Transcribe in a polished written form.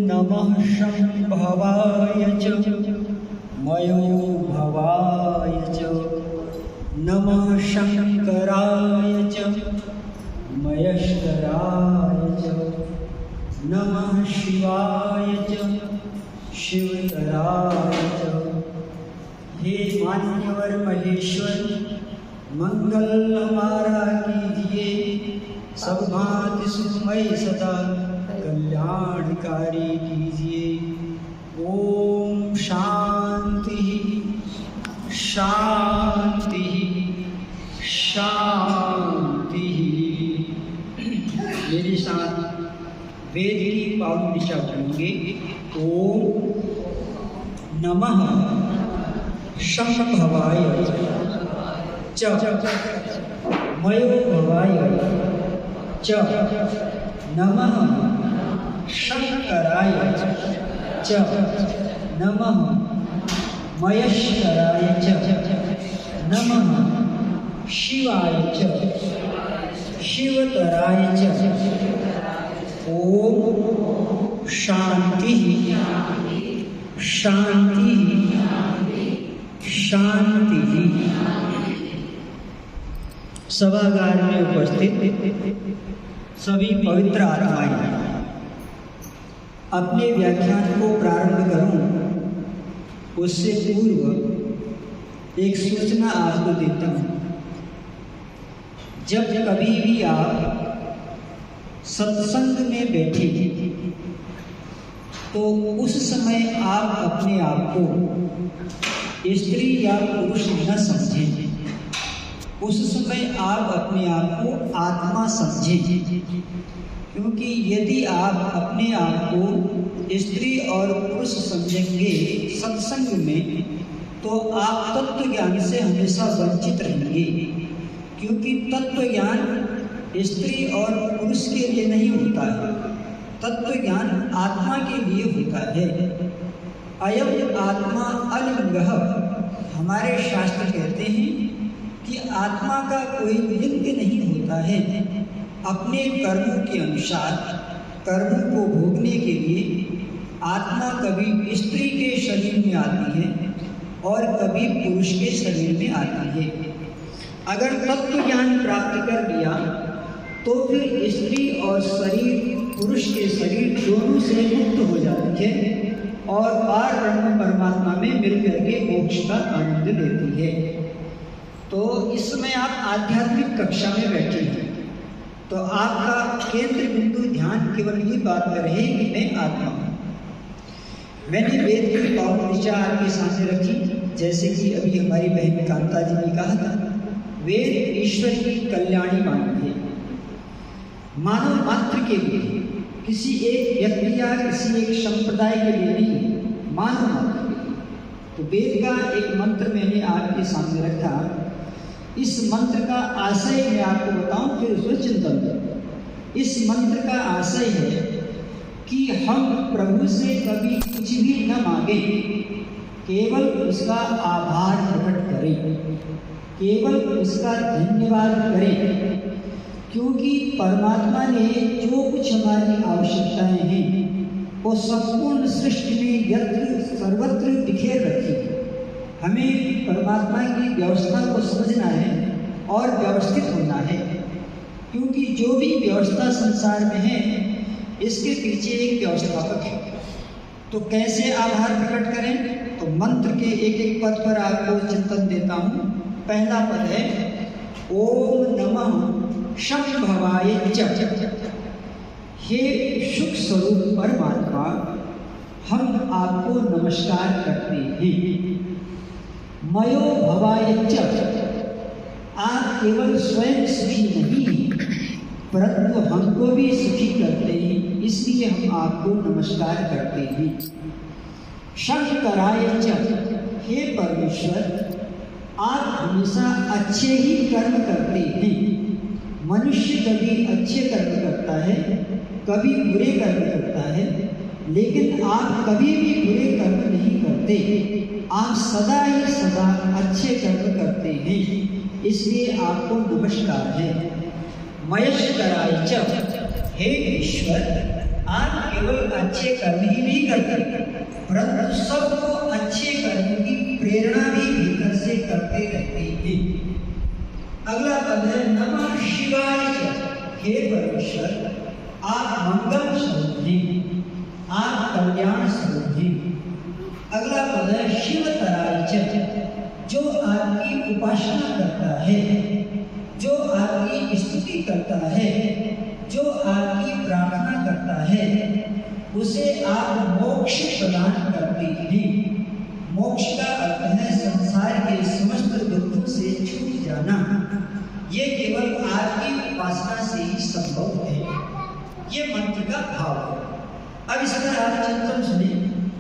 नमः शंभवाय च मयोभवाय च नमः शंकराय च मयस्कराय च नमः शिवाय च शिवतराय च। हे मान्यवर महेश्वर, मंगल हमारा कीजिए, सब भांति सुखमय सदा कल्याणकारी कीजिए। ओम शांति शांति शांति। मेरे साथ वेद की पावन दिशा बोलेंगे। ओम नमः शंभवाय च मयोभवाय च नमः शंकराय च नमः मयस्कराय च नमः शिवाय च शिवतराय च। ओम शांति शांति शांति। सभागार में उपस्थित सभी पवित्र आत्माएं, अपने व्याख्यान को प्रारंभ करूं उससे पूर्व एक सूचना आपको देता हूं। जब कभी भी आप सत्संग में बैठे तो उस समय आप अपने आप को स्त्री या पुरुष न समझें। उस समय आप अपने आप को आत्मा समझें, क्योंकि यदि आप अपने आप को स्त्री और पुरुष समझेंगे सत्संग में तो आप तत्व ज्ञान से हमेशा वंचित रहेंगे, क्योंकि तत्व ज्ञान स्त्री और पुरुष के लिए नहीं होता है, तत्व ज्ञान आत्मा के लिए होता है। अयम आत्मा अलिंगः, हमारे शास्त्र कहते हैं कि आत्मा का कोई लिंग नहीं होता है। अपने कर्मों के अनुसार कर्मों को भोगने के लिए आत्मा कभी स्त्री के शरीर में आती है और कभी पुरुष के शरीर में आती है। अगर तत्व ज्ञान प्राप्त कर लिया तो फिर स्त्री और शरीर पुरुष के शरीर दोनों से मुक्त हो जाती है और पार ब्रह्म परमात्मा में मिलकर के मोक्ष का आनंद लेती है। तो इस समय आप आध्यात्मिक कक्षा में बैठे हैं तो आपका केंद्र बिंदु ध्यान केवल ये बात पर रहे कि मैं आत्मा हूँ। मैंने वेद की पावन दिशा आपके सामने रखी, जैसे कि अभी हमारी बहन कांता जी ने कहा था, वेद ईश्वर की कल्याणी वाणी है, मानव मात्र के लिए, किसी एक व्यक्ति या किसी एक संप्रदाय के लिए नहीं, मानव मात्र के लिए। तो वेद का एक मंत्र मैंने आपके सामने रखा। इस मंत्र का आशय मैं आपको बताऊं, फिर उसको चिंतन करो। इस मंत्र का आशय है कि हम प्रभु से कभी कुछ भी न मांगे, केवल उसका आभार प्रकट करें, केवल उसका धन्यवाद करें, क्योंकि परमात्मा ने जो कुछ हमारी आवश्यकताएं हैं वो संपूर्ण सृष्टि में यत्र सर्वत्र बिखेर रखी है। हमें परमात्मा की व्यवस्था को समझना है और व्यवस्थित होना है, क्योंकि जो भी व्यवस्था संसार में है इसके पीछे एक व्यवस्थापक है। तो कैसे आभार प्रकट करें? तो मंत्र के एक एक पद पर आपको चिंतन देता हूँ। पहला पद है ओम नमः शंभवाय च। हे सुख स्वरूप परमात्मा, हम आपको नमस्कार करते हैं। मयो भवाय च, आप केवल स्वयं सुखी नहीं परंतु हमको भी सुखी करते हैं, इसलिए हम आपको नमस्कार करते हैं। शंकराय च, हे परमेश्वर, आप हमेशा अच्छे ही कर्म करते हैं। मनुष्य कभी अच्छे कर्म करता है, कभी बुरे कर्म करता है, लेकिन आप कभी भी बुरे कर्म नहीं करते। आप सदा ही सदा अच्छे कर्म करते हैं, इसलिए आपको नमस्कार है। मयस्कराय च, हे ईश्वर, आप केवल अच्छे कर्म ही नहीं करते, परंतु सबको अच्छे करने की प्रेरणा भी भीतर से करते रहते हैं। अगला पद है नमः शिवाय च। हे परमेश्वर, आप मंगल स्वरूप हैं, आप कल्याण स्वरूप हैं। अगला पद है शिवतराय च। जो आपकी उपासना करता है, जो आपकी स्तुति करता है, जो आपकी प्रार्थना करता है, उसे आप मोक्ष प्रदान करते हैं। मोक्ष का अर्थ है संसार के समस्त दुखों से छूट जाना। ये केवल आपकी उपासना से ही संभव है। ये मंत्र का भाव है। अब इसका आप चिंतन सुनिए।